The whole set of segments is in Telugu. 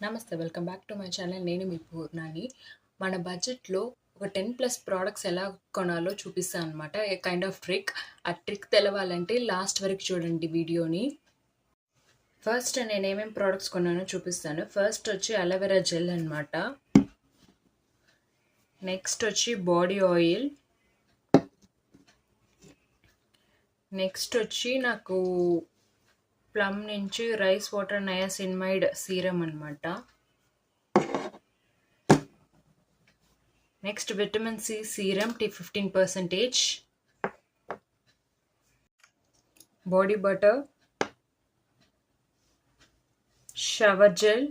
నమస్తే, welcome back to my channel. నేను మీ పూర్ణాని. మన బడ్జెట్లో ఒక 10+ ప్రోడక్ట్స్ ఎలా కొనాలో చూపిస్తాను అనమాట. ఏ కైండ్ ఆఫ్ ట్రిక్. ఆ ట్రిక్ తెలవాలంటే లాస్ట్ వరకు చూడండి వీడియోని. ఫస్ట్ నేను ఏమేమి ప్రోడక్ట్స్ కొన్నానో చూపిస్తాను. ఫస్ట్ వచ్చి అలోవెరా జెల్ అనమాట. నెక్స్ట్ వచ్చి బాడీ ఆయిల్. నెక్స్ట్ వచ్చి నాకు ప్లమ్ నుంచి రైస్ వాటర్ నయాసిన్మైడ్ సీరం అనమాట. Next vitamin C serum 15%. Body butter, shower gel,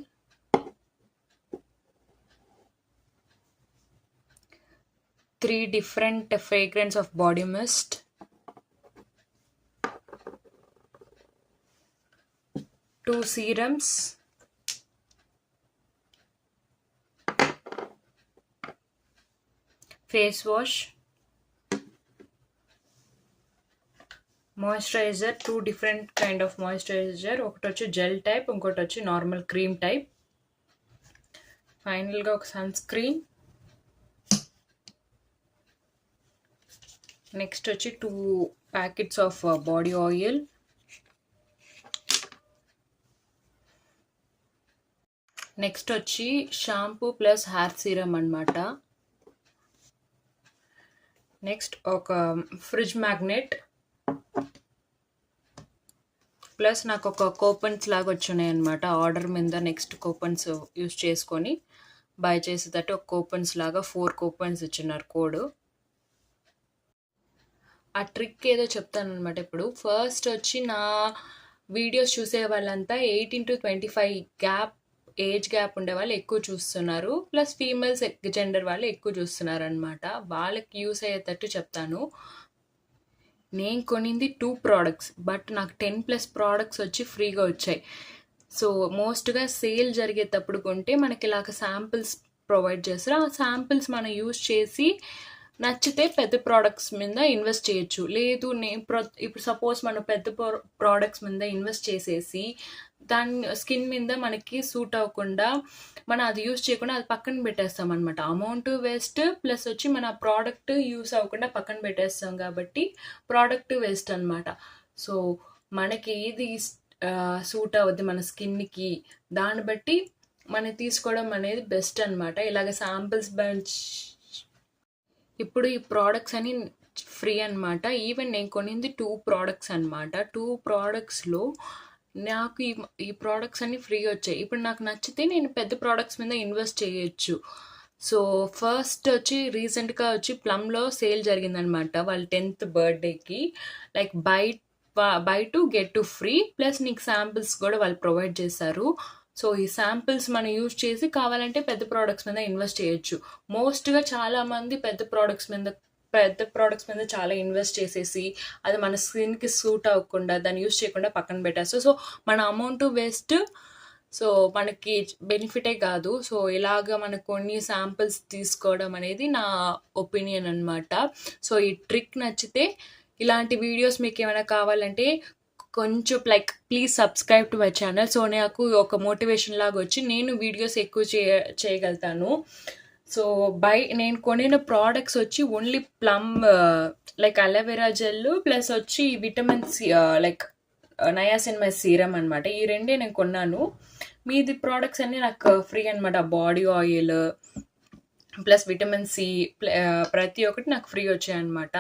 three different fragrance of body mist, two serums, face wash, moisturiser, two different kind of moisturiser. ఒకటి వచ్చి జెల్ టైప్, ఇంకోటి వచ్చి నార్మల్ క్రీమ్ టైప్. ఫైనల్గా ఒక సన్ స్క్రీన్. నెక్స్ట్ వచ్చి 2 packets of body oil. Next వచ్చి షాంపూ ప్లస్ హెయిర్ సీరం అనమాట. నెక్స్ట్ ఒక ఫ్రిడ్జ్ మ్యాగ్నెట్ ప్లస్ నాకు ఒక కూపన్స్ లాగా వచ్చున్నాయి అనమాట ఆర్డర్ మీద. నెక్స్ట్ కూపన్స్ యూస్ చేసుకొని బై చేసేటట్టు ఒక కూపన్స్ లాగా 4 కూపన్స్ ఇచ్చినారు కోడ్. ఆ ట్రిక్ ఏదో చెప్తాను అనమాట ఇప్పుడు. ఫస్ట్ వచ్చి నా వీడియోస్ చూసే వాళ్ళంతా 18 to 25 ఏజ్ గ్యాప్ ఉండే వాళ్ళు ఎక్కువ చూస్తున్నారు. ప్లస్ ఫీమేల్స్ జెండర్ వాళ్ళు ఎక్కువ చూస్తున్నారు అనమాట. వాళ్ళకి యూస్ అయ్యేటట్టు చెప్తాను. నేను కొనింది 2 ప్రోడక్ట్స్, బట్ నాకు 10+ ప్రోడక్ట్స్ వచ్చి ఫ్రీగా వచ్చాయి. సో మోస్ట్గా సేల్ జరిగేటప్పుడు కొంటే మనకి ఇలాగ శాంపిల్స్ ప్రొవైడ్ చేస్తారు. ఆ శాంపిల్స్ మనం యూస్ చేసి నచ్చితే పెద్ద ప్రోడక్ట్స్ మీద ఇన్వెస్ట్ చేయొచ్చు. లేదు ఇప్పుడు సపోజ్ మనం పెద్ద ప్రోడక్ట్స్ మీద ఇన్వెస్ట్ చేసేసి దాని స్కిన్ మీద మనకి సూట్ అవ్వకుండా మనం అది యూస్ చేయకుండా అది పక్కన పెట్టేస్తాం అనమాట. అమౌంట్ వేస్ట్, ప్లస్ వచ్చి మన ప్రోడక్ట్ యూస్ అవ్వకుండా పక్కన పెట్టేస్తాం కాబట్టి ప్రోడక్ట్ వేస్ట్ అనమాట. సో మనకి ఏది సూట్ అవ్వద్ది మన స్కిన్కి, దాన్ని బట్టి మనం తీసుకోవడం అనేది బెస్ట్ అనమాట. ఇలాగ శాంపిల్స్ బంచ్. ఇప్పుడు ఈ ప్రోడక్ట్స్ అని ఫ్రీ అనమాట. ఈవెన్ నేను కొనింది 2 ప్రోడక్ట్స్ అనమాట. 2 ప్రోడక్ట్స్లో నాకు ఈ ప్రోడక్ట్స్ అన్ని ఫ్రీగా వచ్చాయి. ఇప్పుడు నాకు నచ్చితే నేను పెద్ద ప్రోడక్ట్స్ మీద ఇన్వెస్ట్ చేయొచ్చు. సో ఫస్ట్ వచ్చి రీసెంట్గా వచ్చి ప్లమ్లో సేల్ జరిగిందనమాట వాళ్ళ 10th బర్త్డేకి. Like by 2 get 2 free, plus నీకు శాంపిల్స్ కూడా వాళ్ళు ప్రొవైడ్ చేశారు. సో ఈ శాంపిల్స్ మనం యూజ్ చేసి కావాలంటే పెద్ద ప్రోడక్ట్స్ మీద ఇన్వెస్ట్ చేయొచ్చు. మోస్ట్గా చాలామంది పెద్ద ప్రోడక్ట్స్ మీద చాలా ఇన్వెస్ట్ చేసేసి అది మన స్కిన్కి సూట్ అవ్వకుండా దాన్ని యూజ్ చేయకుండా పక్కన పెట్టేస్తారు. సో మన అమౌంట్ వేస్ట్, సో మనకి బెనిఫిటే కాదు. సో ఇలాగ మనకు కొన్ని శాంపిల్స్ తీసుకోవడం అనేది నా ఒపీనియన్ అనమాట. సో ఈ ట్రిక్ నచ్చితే ఇలాంటి వీడియోస్ మీకు ఏమైనా కావాలంటే కొంచెం please subscribe to my channel. So నాకు ఒక మోటివేషన్ లాగా వచ్చి నేను వీడియోస్ ఎక్కువ చేయగలుగుతాను. సో నేను కొనిన ప్రోడక్ట్స్ వచ్చి only plum aloe vera gel plus వచ్చి విటమిన్ సి నయాసిన్మైడ్ సీరం అనమాట. ఈ రెండే నేను కొన్నాను. మీది ప్రోడక్ట్స్ అన్నీ నాకు ఫ్రీ అనమాట. Body oil plus vitamin C ప్రతి ఒక్కటి నాకు ఫ్రీ వచ్చాయన్నమాట.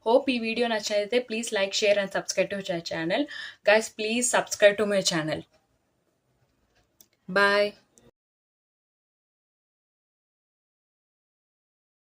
హోప్ ఈ వీడియో నచ్చితే please like, share and subscribe to my channel. Guys please subscribe to my channel. Bye.